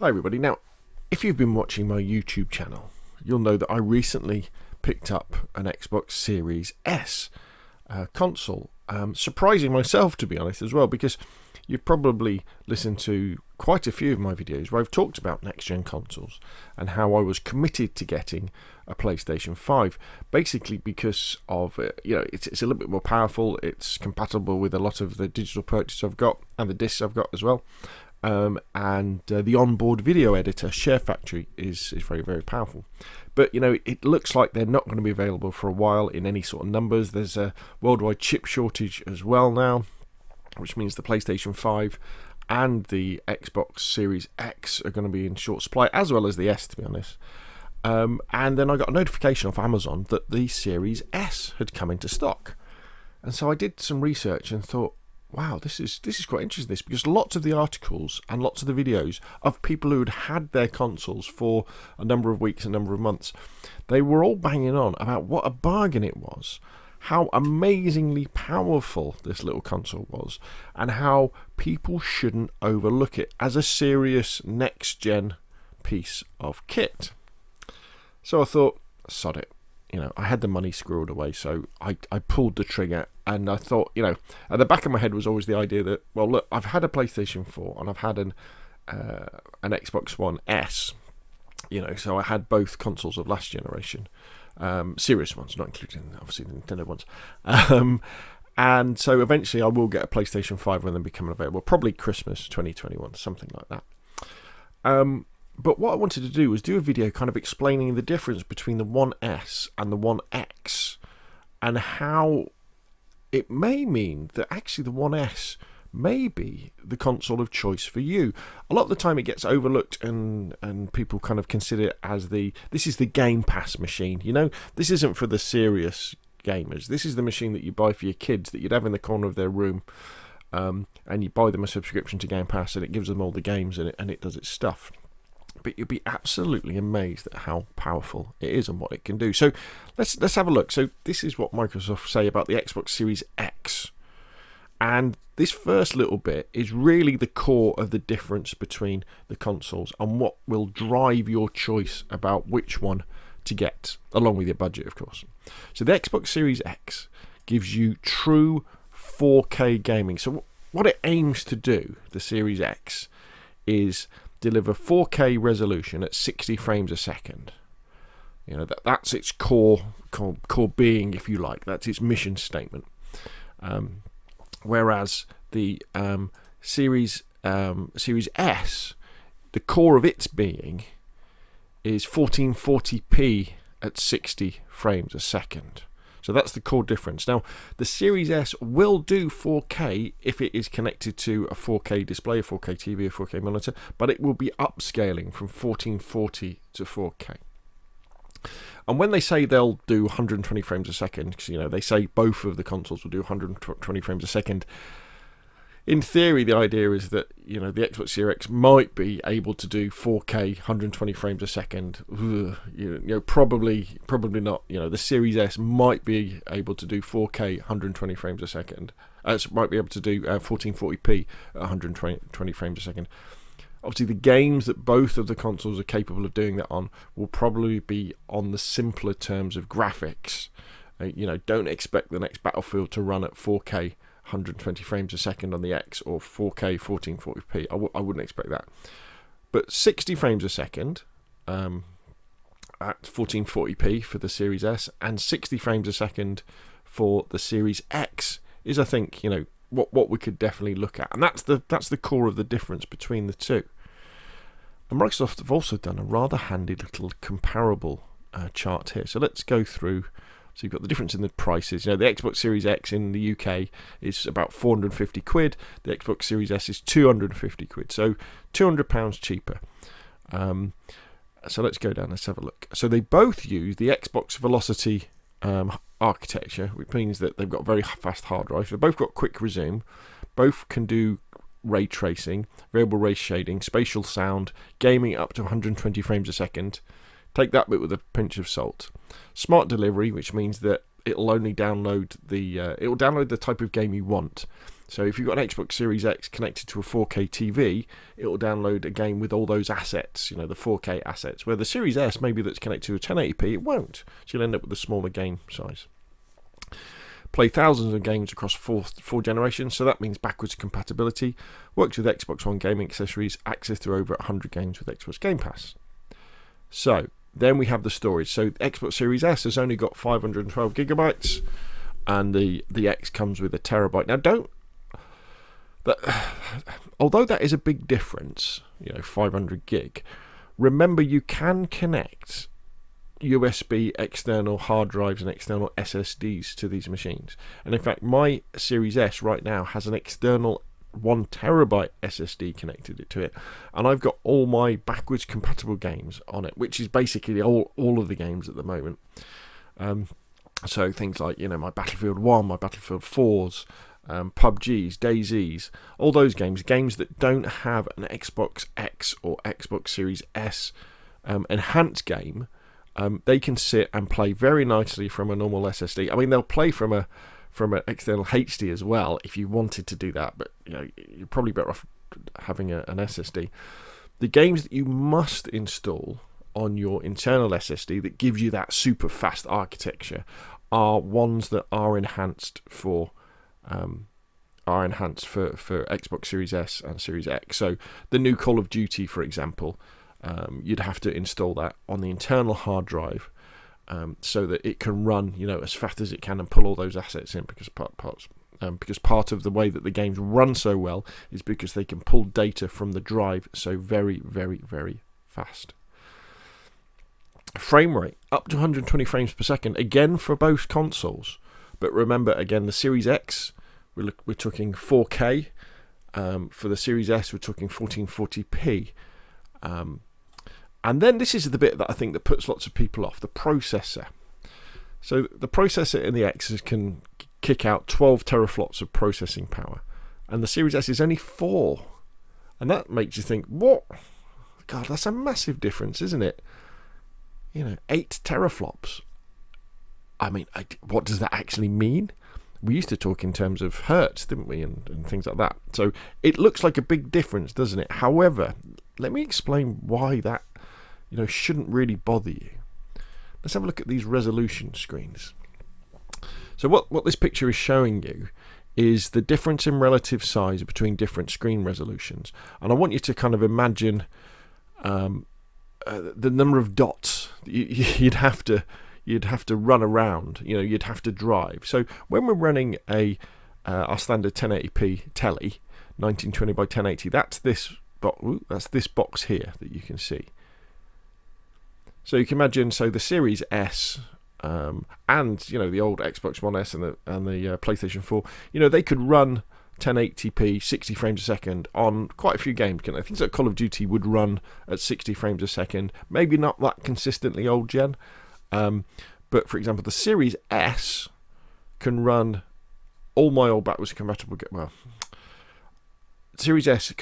Hi everybody. Now, if you've been watching my YouTube channel, you'll know that I recently picked up an Xbox Series S console. Surprising myself, to be honest, as well, because you've probably listened to quite a few of my videos where I've talked about next-gen consoles and how I was committed to getting a PlayStation 5, basically because of, it's a little bit more powerful, it's compatible with a lot of the digital purchases I've got and the discs I've got as well. And the onboard video editor, Share Factory, is very, very powerful. But, it looks like they're not going to be available for a while in any sort of numbers. There's a worldwide chip shortage as well now, which means the PlayStation 5 and the Xbox Series X are going to be in short supply, as well as the S, to be honest. And then I got a notification off Amazon that the Series S had come into stock. And so I did some research and thought, wow, this is quite interesting, because lots of the articles and lots of the videos of people who had their consoles for a number of weeks, a number of months, they were all banging on about what a bargain it was, how amazingly powerful this little console was, and how people shouldn't overlook it as a serious next-gen piece of kit. So I thought, sod it. I had the money squirreled away, so I pulled the trigger, and I thought, at the back of my head was always the idea that, well, look, I've had a PlayStation 4 and I've had an Xbox One S, so I had both consoles of last generation, serious ones, not including, obviously, the Nintendo ones. And so eventually I will get a PlayStation 5 when they become available, probably Christmas 2021, something like that. But what I wanted to do was do a video kind of explaining the difference between the One S and the One X, and how it may mean that actually the One S may be the console of choice for you. A lot of the time it gets overlooked, and people kind of consider it as this is the Game Pass machine. This isn't for the serious gamers. This is the machine that you buy for your kids, that you'd have in the corner of their room, and you buy them a subscription to Game Pass, and it gives them all the games and it does its stuff. But you'll be absolutely amazed at how powerful it is and what it can do. So let's have a look. So this is what Microsoft say about the Xbox Series X. And this first little bit is really the core of the difference between the consoles and what will drive your choice about which one to get, along with your budget, of course. So the Xbox Series X gives you true 4K gaming. So what it aims to do, the Series X, is deliver 4K resolution at 60 frames a second. That's its core being, if you like. That's its mission statement. Whereas the Series S, the core of its being is 1440p at 60 frames a second. So that's the core difference. Now, the Series S will do 4K if it is connected to a 4K display, a 4K TV, a 4K monitor, but it will be upscaling from 1440 to 4K. And when they say they'll do 120 frames a second, because they say both of the consoles will do 120 frames a second, in theory, the idea is that the Xbox Series X might be able to do 4K 120 frames a second. Probably not. The Series S might be able to do 4K 120 frames a second. Might be able to do 1440p at 120 frames a second. Obviously, the games that both of the consoles are capable of doing that on will probably be on the simpler terms of graphics. Don't expect the next Battlefield to run at 4K 120 frames a second on the X, or 4K 1440p. I wouldn't expect that. But 60 frames a second at 1440p for the Series S, and 60 frames a second for the Series X is, I think, what we could definitely look at. And that's the core of the difference between the two. And Microsoft have also done a rather handy little comparable chart here. So let's go through. So you've got the difference in the prices. The Xbox Series X in the UK is about 450 quid. The Xbox Series S is 250 quid. So £200 cheaper. So let's go down, let's have a look. So they both use the Xbox Velocity architecture, which means that they've got very fast hard drive. They've both got quick resume. Both can do ray tracing, variable ray shading, spatial sound, gaming up to 120 frames a second. Take that bit with a pinch of salt. Smart delivery, which means that it'll only download it'll download the type of game you want. So if you've got an Xbox Series X connected to a 4K TV, it'll download a game with all those assets, the 4K assets. Where the Series S, maybe that's connected to a 1080p, it won't. So you'll end up with a smaller game size. Play thousands of games across four generations, so that means backwards compatibility. Works with Xbox One gaming accessories, access to over 100 games with Xbox Game Pass. So then we have the storage. So the Xbox Series S has only got 512 gigabytes, and the X comes with a terabyte. Now although that is a big difference, 500 gig, remember you can connect USB external hard drives and external SSDs to these machines. And in fact, my Series S right now has an external 1 terabyte SSD connected to it, and I've got all my backwards compatible games on it, which is basically all of the games at the moment. So things like my Battlefield 1, my Battlefield 4s, PUBGs, DayZs, all those games that don't have an Xbox X or Xbox Series S enhanced game, they can sit and play very nicely from a normal SSD. I mean, they'll play from an external HD as well if you wanted to do that, but you're probably better off having an SSD. The games that you must install on your internal SSD that gives you that super fast architecture are ones that are enhanced for Xbox Series S and Series X. So the new Call of Duty, for example, you'd have to install that on the internal hard drive, so that it can run as fast as it can and pull all those assets in, because part of the way that the games run so well is because they can pull data from the drive so very, very, very fast. Frame rate up to 120 frames per second, again for both consoles. But remember, again, the Series X, we're talking 4K. For the Series S, we're talking 1440p. And then this is the bit that I think that puts lots of people off, the processor. So the processor in the X can kick out 12 teraflops of processing power, and the Series S is only 4. And that makes you think, what? God, that's a massive difference, isn't it? 8 teraflops. I mean, what does that actually mean? We used to talk in terms of hertz, didn't we, and things like that. So it looks like a big difference, doesn't it? However, let me explain why that shouldn't really bother you. Let's have a look at these resolution screens. So what this picture is showing you is the difference in relative size between different screen resolutions. And I want you to kind of imagine the number of dots you'd have to run around, you'd have to drive. So when we're running our standard 1080p telly, 1920 by 1080, that's this box here that you can see. So you can imagine, the Series S and the old Xbox One S and the PlayStation 4, they could run 1080p 60 frames a second on quite a few games. I think that Call of Duty would run at 60 frames a second, maybe not that consistently old gen. But for example, the Series S can run all my old backwards compatible. Series S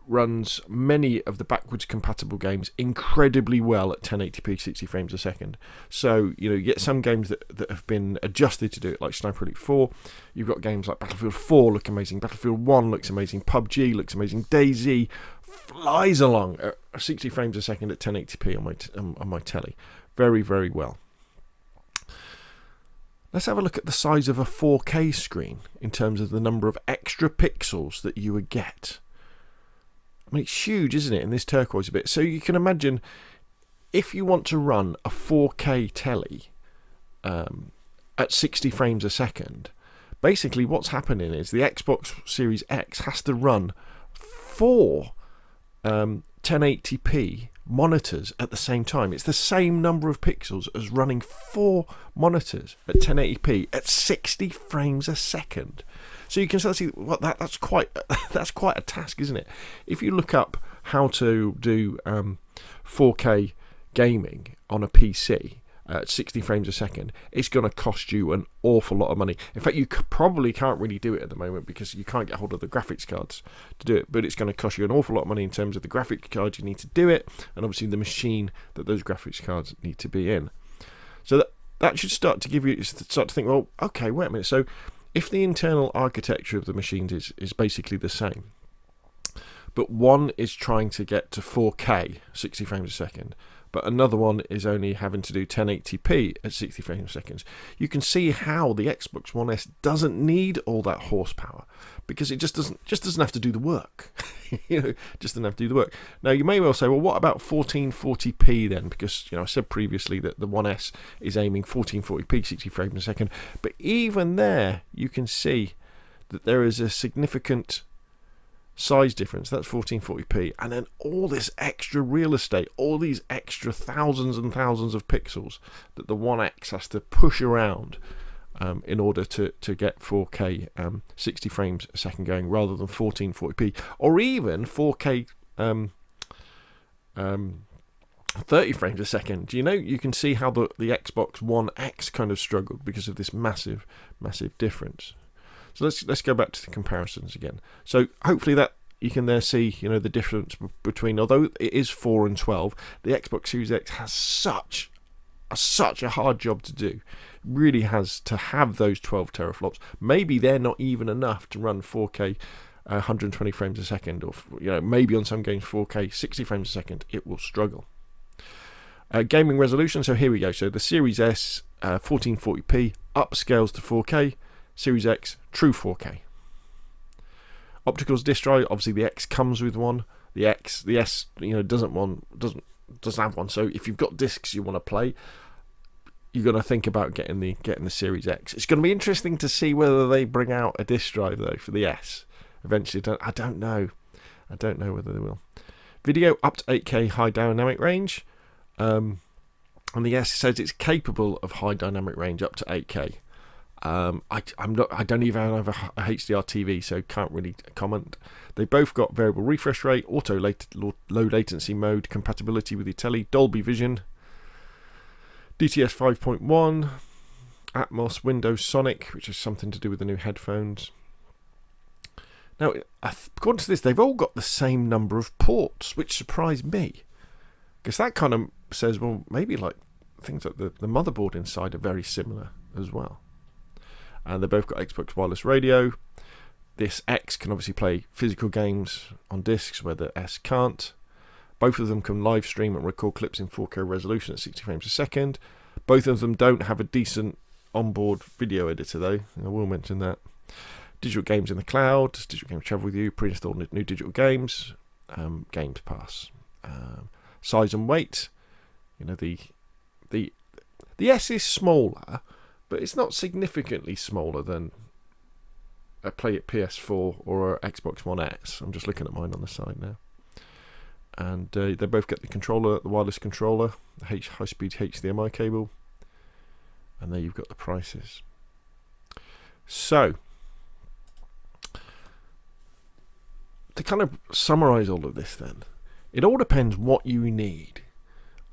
runs many of the backwards compatible games incredibly well at 1080p 60 frames a second. So you get some games that have been adjusted to do it, like Sniper Elite 4. You've got games like Battlefield 4 look amazing, Battlefield 1 looks amazing, PUBG looks amazing, DayZ flies along at 60 frames a second at 1080p on my telly. Very, very well. Let's have a look at the size of a 4K screen in terms of the number of extra pixels that you would get. I mean, it's huge, isn't it, in this turquoise bit? So you can imagine, if you want to run a 4K telly at 60 frames a second, basically what's happening is the Xbox Series X has to run 4 1080p monitors at the same time. It's the same number of pixels as running 4 monitors at 1080p at 60 frames a second. So you can start to see that's quite a task, isn't it? If you look up how to do 4K gaming on a PC at 60 frames a second, it's going to cost you an awful lot of money. In fact, you probably can't really do it at the moment because you can't get hold of the graphics cards to do it, but it's going to cost you an awful lot of money in terms of the graphics cards you need to do it, and obviously the machine that those graphics cards need to be in. So that should start to think, well, okay, wait a minute. So if the internal architecture of the machines is basically the same, but one is trying to get to 4K, 60 frames a second, but another one is only having to do 1080p at 60 frames a second, you can see how the Xbox One S doesn't need all that horsepower, because it just doesn't have to do the work. Just doesn't have to do the work. Now, you may well say, well, what about 1440p then? Because I said previously that the One S is aiming 1440p, 60 frames a second, but even there, you can see that there is a significant size difference. That's 1440p, and then all this extra real estate, all these extra thousands and thousands of pixels that the One X has to push around in order to get 4K 60 frames a second going, rather than 1440p or even 4K 30 frames a second. You can see how the Xbox One X kind of struggled because of this massive difference. So let's go back to the comparisons again. So hopefully that you can there see the difference between, although it is 4 and 12, the Xbox Series X has such a hard job to do. It really has to have those 12 teraflops. Maybe they're not even enough to run 4K 120 frames a second, or maybe on some games 4K 60 frames a second. It will struggle. Gaming resolution. So here we go. So the Series S 1440p upscales to 4K. Series X true 4K. Opticals disk drive. Obviously the X comes with one. The S doesn't have one. So if you've got discs you want to play, you're going to think about getting the Series X. It's going to be interesting to see whether they bring out a disk drive though for the S eventually. I don't know whether they will. Video up to 8K high dynamic range. And the S says it's capable of high dynamic range up to 8K. I don't even have a HDR TV, so can't really comment. They both got variable refresh rate, low latency mode, compatibility with your telly, Dolby Vision, DTS 5.1, Atmos, Windows Sonic, which is something to do with the new headphones. Now, according to this, they've all got the same number of ports, which surprised me, because that kind of says, well, maybe like things like the motherboard inside are very similar as well. And they both got Xbox Wireless Radio. This X can obviously play physical games on discs where the S can't. Both of them can live stream and record clips in 4K resolution at 60 frames a second. Both of them don't have a decent onboard video editor though. I will mention that. Digital games in the cloud. Digital games travel with you. Pre-installed new digital games. Games Pass. Size and weight. The S is smaller, but it's not significantly smaller than a PS4 or a Xbox One S. I'm just looking at mine on the side now. And they both get the controller, the wireless controller, the high-speed HDMI cable. And there you've got the prices. So, to kind of summarise all of this then, it all depends what you need.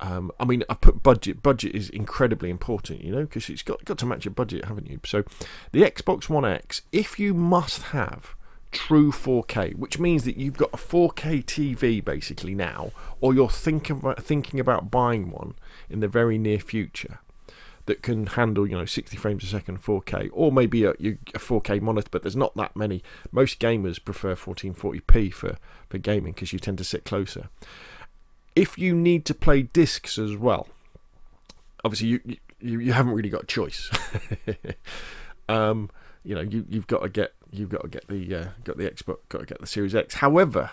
I've put budget. Budget is incredibly important, because it's got to match your budget, haven't you? So the Xbox One X, if you must have true 4K, which means that you've got a 4K TV basically now, or you're thinking about buying one in the very near future that can handle 60 frames a second 4K, or maybe a 4K monitor, but there's not that many. Most gamers prefer 1440p for gaming because you tend to sit closer. If you need to play discs as well, obviously you haven't really got a choice. You've got to get the Xbox, got to get the Series X. However,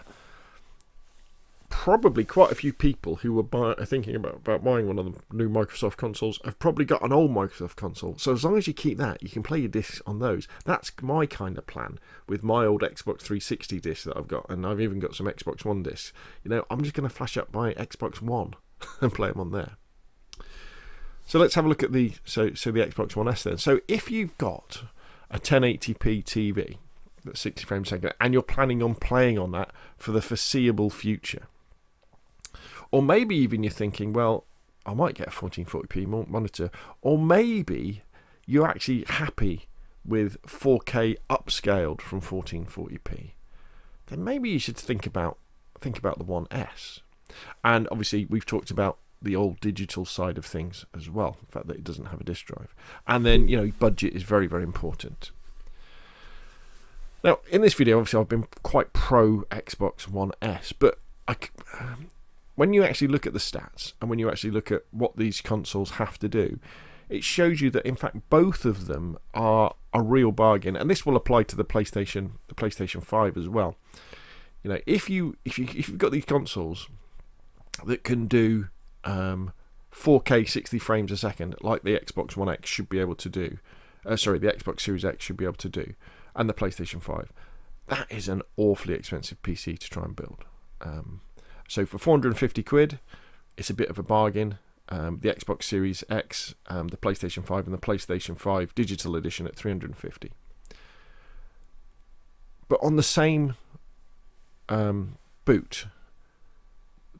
probably quite a few people who are thinking about buying one of the new Microsoft consoles have probably got an old Microsoft console. So as long as you keep that, you can play your discs on those. That's my kind of plan with my old Xbox 360 discs that I've got, and I've even got some Xbox One discs. I'm just going to flash up my Xbox One and play them on there. So let's have a look at the Xbox One S then. So if you've got a 1080p TV that's 60 frames a second, and you're planning on playing on that for the foreseeable future, or maybe even you're thinking, well, I might get a 1440p monitor, or maybe you're actually happy with 4K upscaled from 1440p, then maybe you should think about the One S. And obviously we've talked about the old digital side of things as well, the fact that it doesn't have a disk drive. And then, budget is very, very important. Now, in this video, obviously, I've been quite pro Xbox One S, but when you actually look at the stats and when you actually look at what these consoles have to do, it shows you that, in fact, both of them are a real bargain. And this will apply to the PlayStation 5 as well. If you've got these consoles that can do 4K 60 frames a second, like the Xbox One X should be able to do, the Xbox Series X should be able to do, and the PlayStation 5, that is an awfully expensive PC to try and build. So for 450 quid, it's a bit of a bargain. The Xbox Series X, the PlayStation 5, and the PlayStation 5 Digital Edition at 350. But on the same boot,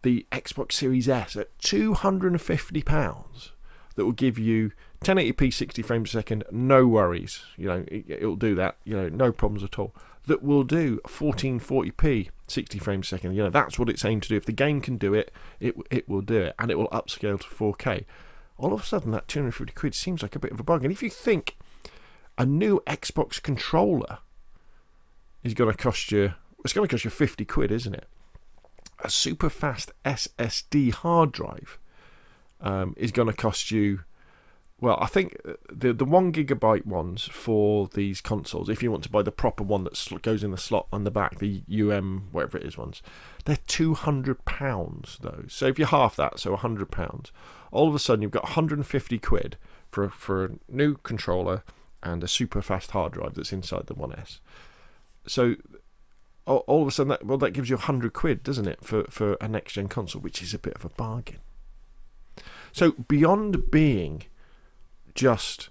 the Xbox Series S at £250, that will give you 1080p 60 frames a second, no worries. It'll do that. No problems at all. That will do 1440p 60 frames a second. That's what it's aimed to do. If the game can do it, it will do it, and it will upscale to 4K. All of a sudden, that 250 quid seems like a bit of a bargain. If you think a new Xbox controller is going to cost you, it's going to cost you 50 quid, isn't it? A super fast SSD hard drive is going to cost you, well, I think the 1 gigabyte ones for these consoles, if you want to buy the proper one that goes in the slot on the back, the whatever it is ones, they're £200 though. So if you half that, so £100, all of a sudden you've got 150 quid for a new controller and a super fast hard drive that's inside the One S. So all of a sudden that gives you 100 quid, doesn't it, for a next gen console, which is a bit of a bargain. So beyond being just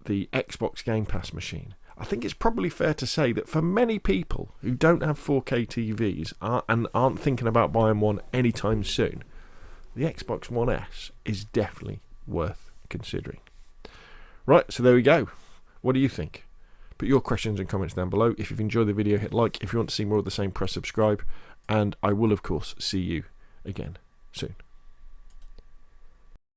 the Xbox Game Pass machine, I think it's probably fair to say that for many people who don't have 4K TVs and aren't thinking about buying one anytime soon, the Xbox One S is definitely worth considering. Right, so there we go. What do you think? Put your questions and comments down below. If you've enjoyed the video, hit like. If you want to see more of the same, press subscribe. And I will, of course, see you again soon.